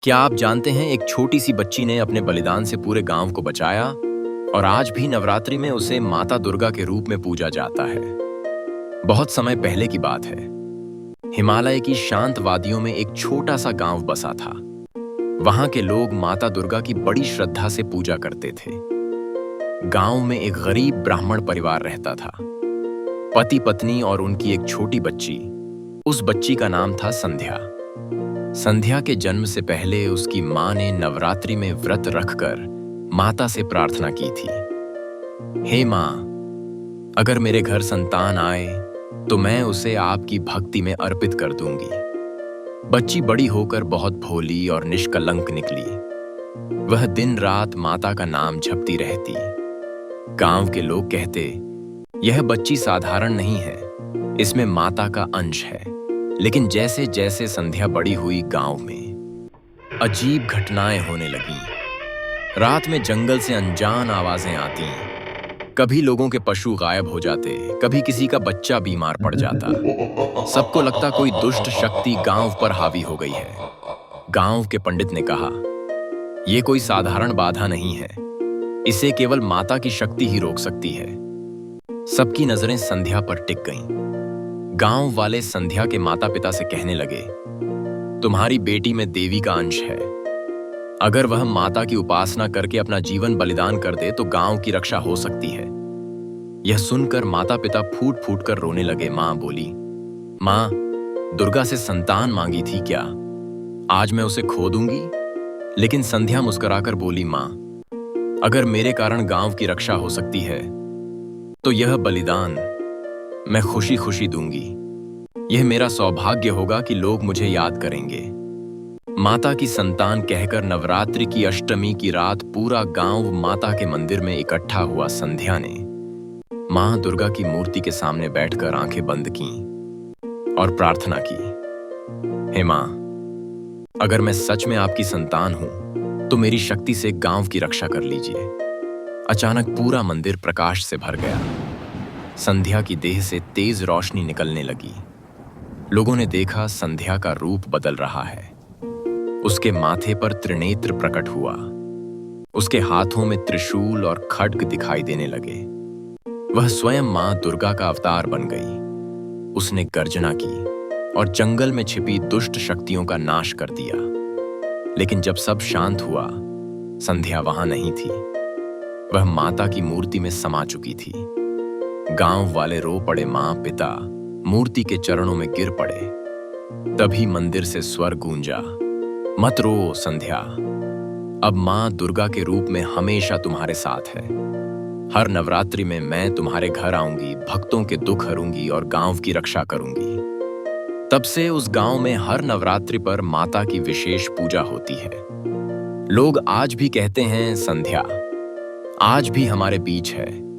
क्या आप जानते हैं एक छोटी सी बच्ची ने अपने बलिदान से पूरे गांव को बचाया और आज भी नवरात्रि में उसे माता दुर्गा के रूप में पूजा जाता है। बहुत समय पहले की बात है। हिमालय की शांत वादियों में एक छोटा सा गांव बसा था। वहां के लोग माता दुर्गा की बड़ी श्रद्धा से पूजा करते थे। गांव में एक गरीब ब्राह्मण परिवार रहता था। पति पत्नी और उनकी एक छोटी बच्ची। उस बच्ची का नाम था संध्या। संध्या के जन्म से पहले उसकी मां ने नवरात्रि में व्रत रखकर माता से प्रार्थना की थी, हे मां, अगर मेरे घर संतान आए तो मैं उसे आपकी भक्ति में अर्पित कर दूंगी। बच्ची बड़ी होकर बहुत भोली और निष्कलंक निकली। वह दिन रात माता का नाम जपती रहती। गांव के लोग कहते, यह बच्ची साधारण नहीं है, इसमें माता का अंश है। लेकिन जैसे जैसे संध्या बड़ी हुई, गांव में अजीब घटनाएं होने लगीं। रात में जंगल से अनजान आवाजें आती। कभी लोगों के पशु गायब हो जाते, कभी किसी का बच्चा बीमार पड़ जाता। सबको लगता कोई दुष्ट शक्ति गांव पर हावी हो गई है। गांव के पंडित ने कहा, यह कोई साधारण बाधा नहीं है, इसे केवल माता की शक्ति ही रोक सकती है। सबकी नजरें संध्या पर टिक गईं। गांव वाले संध्या के माता पिता से कहने लगे, तुम्हारी बेटी में देवी का अंश है। अगर वह माता की उपासना करके अपना जीवन बलिदान कर दे तो गांव की रक्षा हो सकती है। यह सुनकर माता पिता फूट फूट कर रोने लगे। मां बोली, मां, दुर्गा से संतान मांगी थी क्या? आज मैं उसे खो दूंगी? लेकिन संध्या मुस्कुराकर बोली, मां, अगर मेरे कारण गांव की रक्षा हो सकती है तो यह बलिदान मैं खुशी खुशी दूंगी। यह मेरा सौभाग्य होगा कि लोग मुझे याद करेंगे। माता की संतान कहकर नवरात्रि की अष्टमी की रात पूरा गांव माता के मंदिर में इकट्ठा हुआ। संध्या ने मां दुर्गा की मूर्ति के सामने बैठकर आंखें बंद कीं और प्रार्थना की, हे मां, अगर मैं सच में आपकी संतान हूं तो मेरी शक्ति से गांव की रक्षा कर लीजिए। अचानक पूरा मंदिर प्रकाश से भर गया। संध्या की देह से तेज रोशनी निकलने लगी। लोगों ने देखा संध्या का रूप बदल रहा है। उसके माथे पर त्रिनेत्र प्रकट हुआ। उसके हाथों में त्रिशूल और खड्ग दिखाई देने लगे। वह स्वयं मां दुर्गा का अवतार बन गई। उसने गर्जना की और जंगल में छिपी दुष्ट शक्तियों का नाश कर दिया। लेकिन जब सब शांत हुआ, संध्या वहां नहीं थी। वह माता की मूर्ति में समा चुकी थी। गांव वाले रो पड़े। मां पिता मूर्ति के चरणों में गिर पड़े। तभी मंदिर से स्वर गूंजा, मत रो संध्या, अब मां दुर्गा के रूप में हमेशा तुम्हारे साथ है। हर नवरात्रि में मैं तुम्हारे घर आऊंगी, भक्तों के दुख हरूंगी और गांव की रक्षा करूंगी। तब से उस गांव में हर नवरात्रि पर माता की विशेष पूजा होती है। लोग आज भी कहते हैं, संध्या आज भी हमारे बीच है।